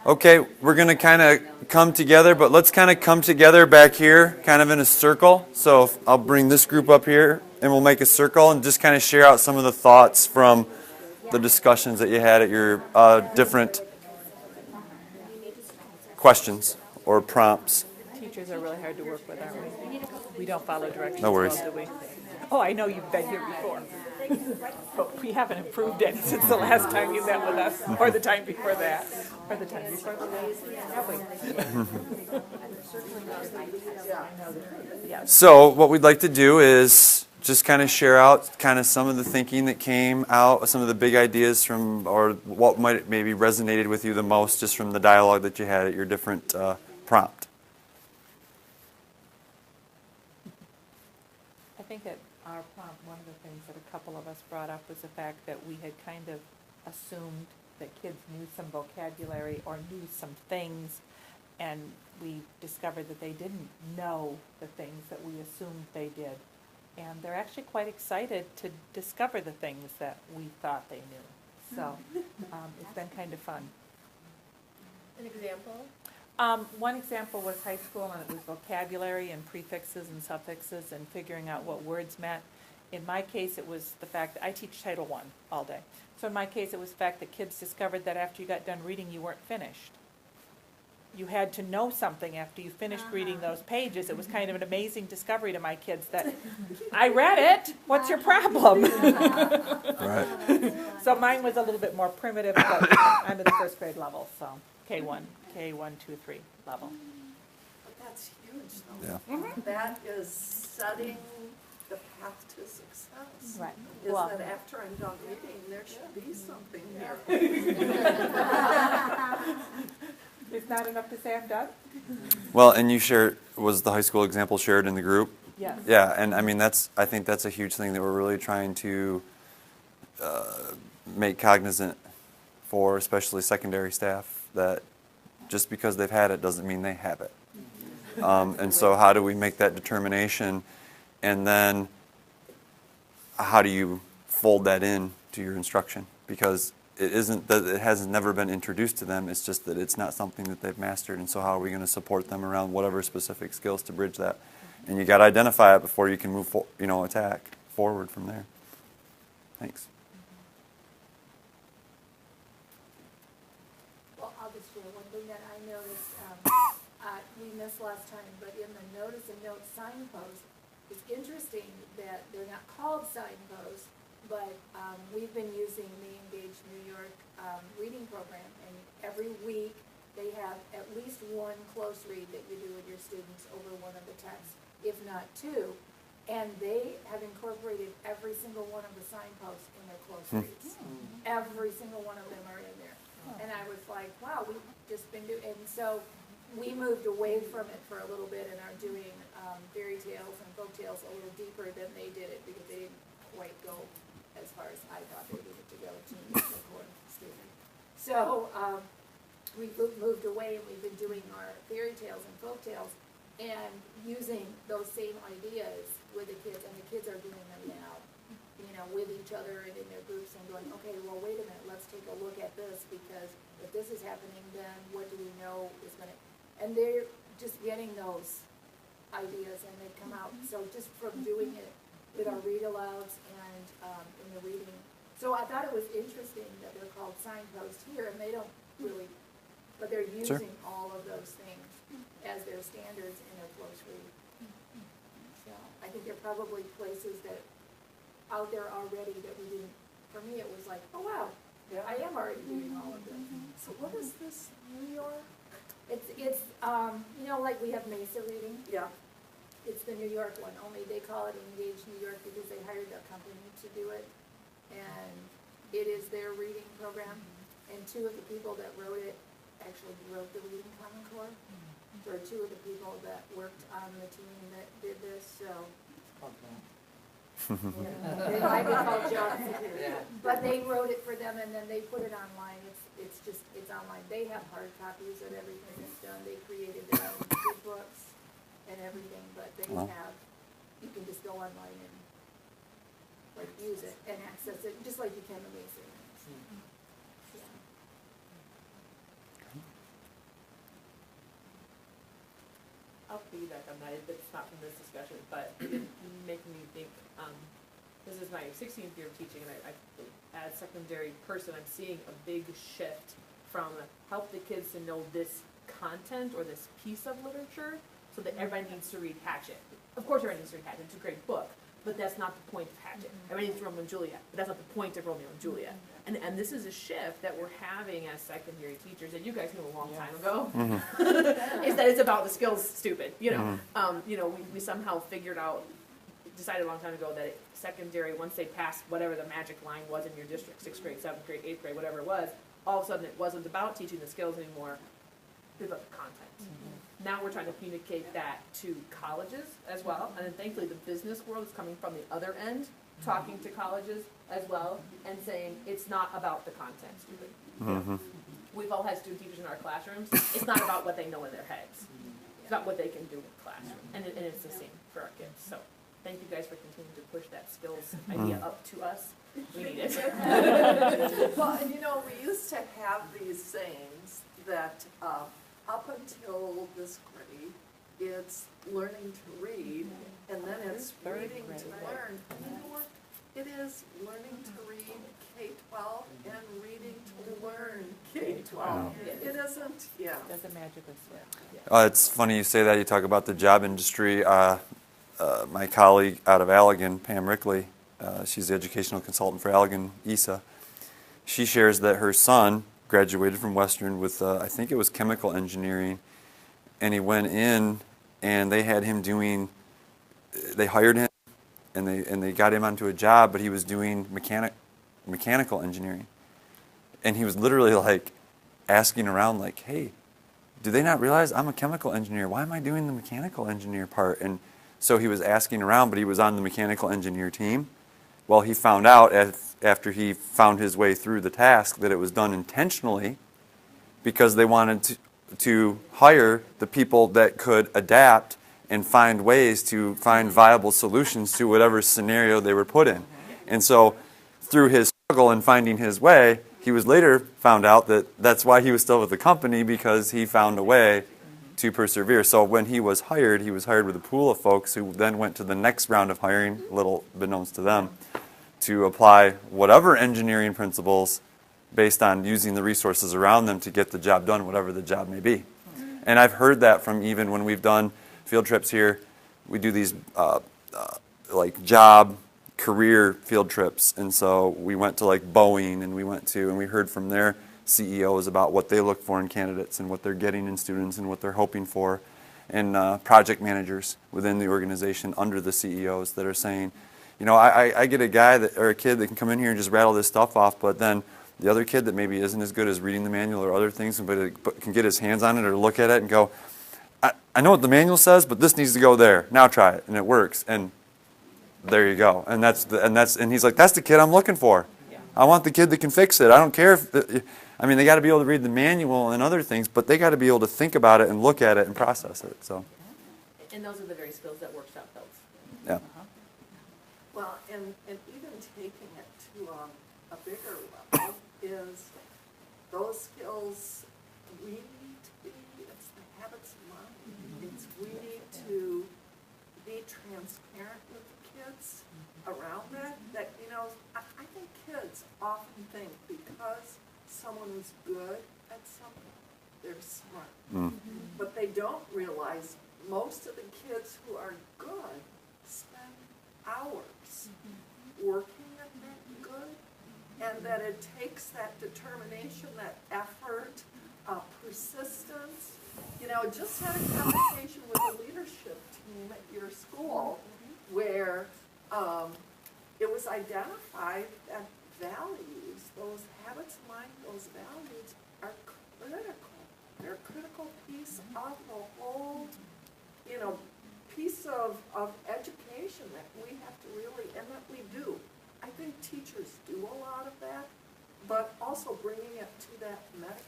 Okay, we're going to kind of come together, but let's kind of come together back here, kind of in a circle. So I'll bring this group up here, and we'll make a circle and just kind of share out some of the thoughts from the discussions that you had at your different questions or prompts. Teachers are really hard to work with, aren't we? We don't follow directions No worries. well, do we? Oh, I know you've been here before. But we haven't improved any since the last time you met with us, or the time before that, or the time before that. Have we? Yes. So what we'd like to do is just kind of share out kind of some of the thinking that came out, some of the big ideas from, or what might maybe resonated with you the most just from the dialogue that you had at your different prompt. I think at our prompt, one of the things that a couple of us brought up was the fact that we had kind of assumed that kids knew some vocabulary or knew some things, and we discovered that they didn't know the things that we assumed they did. And they're actually quite excited to discover the things that we thought they knew. So it's been kind of fun. An example? One example was high school, and it was vocabulary and prefixes and suffixes and figuring out what words meant. In my case, it was the fact that I teach Title I all day. So in my case, it was the fact that kids discovered that after you got done reading, you weren't finished. You had to know something after you finished reading those pages. It was kind of an amazing discovery to my kids that I read it. What's your problem? Right. So mine was a little bit more primitive, but I'm at the first grade level, so K1, 2, 3 level. But that's huge, though. Yeah. That is setting the path to success. Right. Is Well- that after I'm done reading, there should be something here. It's not enough to say I'm done? Well, and you shared, was the high school example shared in the group? Yes. Yeah, and I mean, I think that's a huge thing that we're really trying to make cognizant for especially secondary staff, that just because they've had it doesn't mean they have it. And so how do we make that determination, and then how do you fold that in to your instruction? Because it isn't that it has never been introduced to them, it's just that it's not something that they've mastered, and so how are we going to support them around whatever specific skills to bridge that? And you got to identify it before you can move, attack forward from there. Thanks. Well, I'll just share one thing that I noticed. We missed last time, but in the notice and note signposts, it's interesting that they're not called signposts, but we've been using the Engage New York reading program, and every week they have at least one close read that you do with your students over one of the texts, if not two. And they have incorporated every single one of the signposts in their close reads. Every single one of them are in there. And I was like, wow, we've just been doing, and so we moved away from it for a little bit and are doing fairy tales and folk tales a little deeper than they did it, because they didn't quite go as far as I thought they needed to go to meet the core student. So we moved away, and we've been doing our fairy tales and folk tales and using those same ideas with the kids, and the kids are doing them now, with each other and in their groups, and going, okay, well, wait a minute, let's take a look at this, because if this is happening, then what do we know is going to, and they're just getting those ideas, and they come out. So just from doing it with our read-alouds and in the reading. So I thought it was interesting that they're called signposts here, and they don't really, but they're using all of those things as their standards in their close read. So I think there are probably places that out there already that we didn't, for me it was like, oh wow, I am already doing all of this. So what is this, New York? It's like we have Mesa reading. Yeah. It's the New York one, only they call it Engage New York because they hired a company to do it. And it is their reading program. And two of the people that wrote it actually wrote the Reading Common Core. There are two of the people that worked on the team that did this, so. Yeah, it might be called Job Security. But they wrote it for them, and then they put it online. It's online. They have hard copies of everything that's done. They created their own good books and everything, but they have, you can just go online and use it and access it, just like you can the Mesa. Yeah. piggyback on that, it's not from this discussion, but it did make me think, this is my 16th year of teaching, and as a secondary person, I'm seeing a big shift from help the kids to know this content or this piece of literature, so that everybody needs to read Hatchet. Of course everybody needs to read Hatchet, it's a great book, but that's not the point of Hatchet. Everybody needs Romeo and Juliet, but that's not the point of Romeo and Juliet. And this is a shift that we're having as secondary teachers, that you guys knew a long time ago, is that it's about the skills stupid, you know. We somehow decided a long time ago that secondary, once they passed whatever the magic line was in your district, 6th grade, 7th grade, 8th grade, whatever it was, all of a sudden it wasn't about teaching the skills anymore, it was about the content. Now we're trying to communicate that to colleges as well, and then thankfully the business world is coming from the other end, talking to colleges as well, and saying it's not about the content, stupid. We've all had student teachers in our classrooms. It's not about what they know in their heads. It's about what they can do in the classroom, and it's the same for our kids. So thank you guys for continuing to push that skills idea up to us. We need it. Well, and we used to have these sayings that up until this grade, it's learning to read, and then it's reading to learn. You know what? It is learning to read K-12 and reading to learn K-12. It isn't, Doesn't magically switch. It's funny you say that. You talk about the job industry. My colleague out of Allegan, Pam Rickley, she's the educational consultant for Allegan ESA. She shares that her son graduated from Western with, I think it was chemical engineering, and he went in and they had him they hired him and they got him onto a job, but he was doing mechanical engineering. And he was literally like asking around like, hey, do they not realize I'm a chemical engineer? Why am I doing the mechanical engineer part? And so he was asking around, but he was on the mechanical engineer team. Well, he found out after he found his way through the task that it was done intentionally because they wanted to hire the people that could adapt and find ways to find viable solutions to whatever scenario they were put in. And so through his struggle in finding his way, he was later found out that that's why he was still with the company, because he found a way to persevere. So when he was hired with a pool of folks who then went to the next round of hiring, little beknownst to them, to apply whatever engineering principles based on using the resources around them to get the job done, whatever the job may be. And I've heard that from even when we've done field trips here. We do these like job career field trips, and so we went to like Boeing, and we heard from their CEOs about what they look for in candidates and what they're getting in students and what they're hoping for, and project managers within the organization under the CEOs that are saying, I get a guy or a kid that can come in here and just rattle this stuff off, but then the other kid that maybe isn't as good as reading the manual or other things, but can get his hands on it or look at it and go, I know what the manual says, but this needs to go there. Now try it, and it works, and there you go. And he's like, that's the kid I'm looking for. Yeah. I want the kid that can fix it. I don't care if, they got to be able to read the manual and other things, but they got to be able to think about it and look at it and process it. So. And those are the very skills that workshop builds. Yeah. well, and even taking it to a bigger level is those skills we need to be, it's the habits of mind. It's we need to be transparent with the kids around that I think kids often think because someone is good at something, they're smart. But they don't realize most of the kids who are good spend hours working at being good, and that it takes that determination, that effort, persistence. Just had a conversation with a leadership team at your school where it was identified that values, those habits of mind, those values are critical. They're a critical piece of the whole, piece of education that we have to really, and that we do. I think teachers do a lot of that, but also bringing it to that medical